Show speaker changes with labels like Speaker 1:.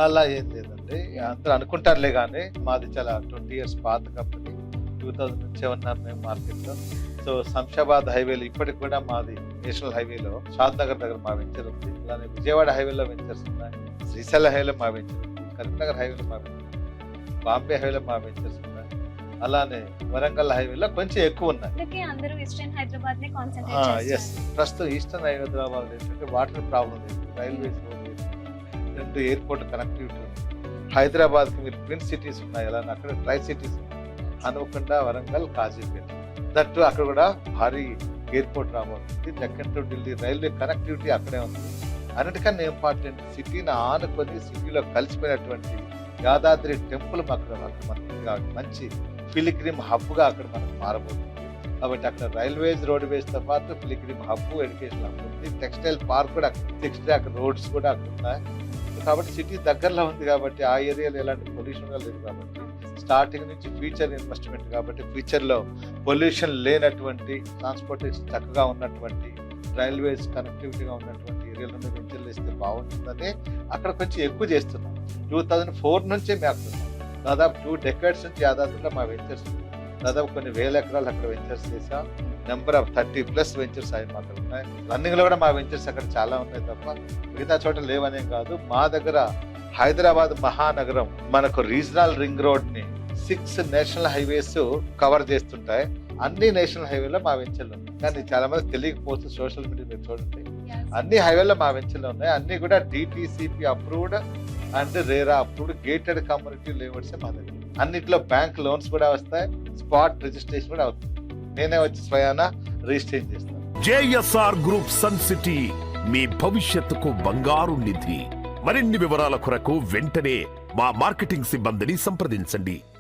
Speaker 1: అలా ఏం లేదండి. అందరూ అనుకుంటారులే గానీ, మాది చాలా 20 ఇయర్స్ పాత కంపెనీ. 2000 నుంచే ఉన్నాం మేము మార్కెట్‌లో. సో, శంషాబాద్ హైవేలో ఇప్పటికి కూడా మాది నేషనల్ హైవేలో షాద్ నగర్ దగ్గర మా వెంచర్ ఉంది. అలానే విజయవాడ హైవేలో వెంచర్స్ ఉన్నాయి. శ్రీశైలం హైవేలో మా వెంచర్ ఉంది. కరీంనగర్ హైవేలో మా వెంచర్ ఉంది. బాంబే హైవేలో మా వెంచర్స్ ఉన్నాయి. అలానే వరంగల్ హైవేలో కొంచెం ఎక్కువున్నాయి.
Speaker 2: అందుకే అందరూ ఈస్టర్న్ హైదరాబాద్‌ని
Speaker 1: ఆ!
Speaker 2: Concentrate
Speaker 1: yes.
Speaker 2: చేస్తున్నారు.
Speaker 1: ప్రస్తుతం ఈస్టర్న్ హైదరాబాద్ ఏంటంటే వాటర్ ప్రాబ్లమ్ లేదు. రైల్వేస్ రోడ్ లేదు. 2 ఎయిర్‌పోర్ట్ కనెక్టివిటీ ఉంది. హైదరాబాద్‌కి మీరు ట్విన్ సిటీస్ ఉన్నాయి. అలానే అక్కడ ట్రై సిటీస్ ఉన్నాయి. హనుమకొండ, వరంగల్, కాజీపేట. దట్టు అక్కడ కూడా భారీ ఎయిర్‌పోర్ట్ రాబోతుంది. Deccan to Delhi railway connectivity అక్కడే ఉంది. అన్నిటికన్నా ఇంపార్టెంట్ సిటీని ఆనుకొని సిటీలో కలిసిపోయినటువంటి యాదాద్రి టెంపుల్ అక్కడ మనకి మంచి పిలిగ్రిమ్ హబ్‌గా అక్కడ మనకు మారబోతుంది. కాబట్టి అక్కడ రైల్వేస్, రోడ్‌వేస్‌తో పాటు పిలిగ్రిమ్ హబ్, ఎడ్యుకేషన్ హబ్ ఉంది. టెక్స్టైల్ పార్క్ కూడా 6 ట్రాక్ రోడ్స్ కూడా అక్కడ ఉన్నాయి. కాబట్టి సిటీ దగ్గరలో ఉంది కాబట్టి ఆ ఏరియాలో ఎలాంటి పొల్యూషన్ కూడా లేదు కాబట్టి స్టార్టింగ్ నుంచి ఫ్యూచర్ ఇన్వెస్ట్‌మెంట్ కాబట్టి ఫ్యూచర్‌లో పొల్యూషన్ లేనటువంటి ట్రాన్స్‌పోర్టేషన్ చక్కగా ఉన్నటువంటి రైల్వేస్ కనెక్టివిటీగా ఉన్నటువంటి ఏరియాలోనే వెంచర్లు వేస్తే బాగుంటుందని అక్కడ కొంచెం ఎక్కువ చేస్తున్నాం. 2004 నుంచే మేము అక్కడ ఉన్నాం. దాదాపు 2 డెకేడ్స్ నుంచి యాదాద్రిలో మా వెంచర్స్ ఉన్నాయి. దాదాపు కొన్ని వేల ఎకరాలు అక్కడ వెంచర్స్ చేసాం. నెంబర్ ఆఫ్ 30+ వెంచర్స్ అవి మా దగ్గర ఉన్నాయి. రన్నింగ్‌లో కూడా మా వెంచర్స్ అక్కడ చాలా ఉన్నాయి తప్ప మిగతా చోట లేవనేం కాదు. మా దగ్గర హైదరాబాద్ మహానగరం మనకు రీజనల్ రింగ్ రోడ్‌ని 6 నేషనల్ హైవేస్ కవర్ చేస్తుంటాయి. అన్ని నేషనల్ హైవేలో మా వెంచర్లు ఉన్నాయి. కానీ చాలా మంది తెలియకపోవచ్చు సోషల్ మీడియా మీరు చూడండి. అన్ని హైవేలో మా వెంచర్లు ఉన్నాయి. అన్ని కూడా DTCP approved and RERA approved gated community layouts మా దగ్గర. అన్నిట్లో బ్యాంక్ లోన్స్ కూడా వస్తాయి. స్పాట్ రిజిస్ట్రేషన్ కూడా అవుతుంది. నేనే వచ్చి స్వయాన రిజిస్ట్రేషన్ చేస్తాను.
Speaker 3: JSR గ్రూప్ సన్ సిటీ మీ భవిష్యత్తుకు బంగారు నిధి. మరిన్ని వివరాల కొరకు వెంటనే మా మార్కెటింగ్ సిబ్బందిని సంప్రదించండి.